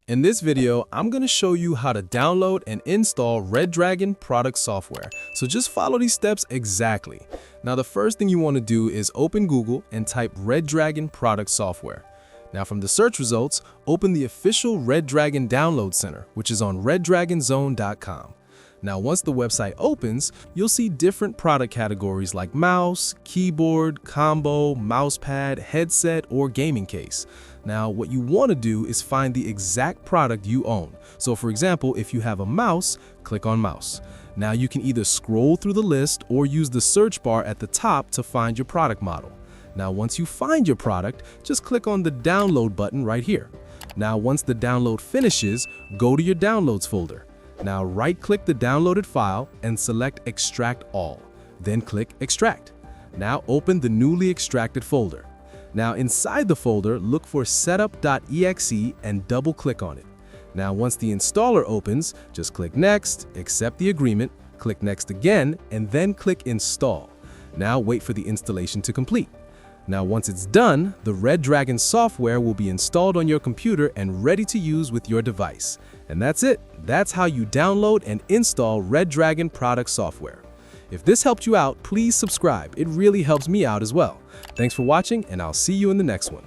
In this video, I'm going to show you how to download and install Redragon product software. So just follow these steps exactly. Now, the first thing you want to do is open Google and type Redragon product software. Now, from the search results, open the official Redragon download center, which is on redragonzone.com. Now, once the website opens, you'll see different product categories like mouse, keyboard, combo, mousepad, headset, or gaming case. Now, what you want to do is find the exact product you own. So, for example, if you have a mouse, click on mouse. Now, you can either scroll through the list or use the search bar at the top to find your product model. Now, once you find your product, just click on the download button right here. Now, once the download finishes, go to your downloads folder. Now, right-click the downloaded file and select Extract All. Then click Extract. Now, open the newly extracted folder. Now, inside the folder, look for setup.exe and double-click on it. Now, once the installer opens, just click Next, accept the agreement, click Next again, and then click Install. Now, wait for the installation to complete. Now, once it's done, the Redragon software will be installed on your computer and ready to use with your device. And that's it. That's how you download and install Redragon product software. If this helped you out, please subscribe. It really helps me out as well. Thanks for watching, and I'll see you in the next one.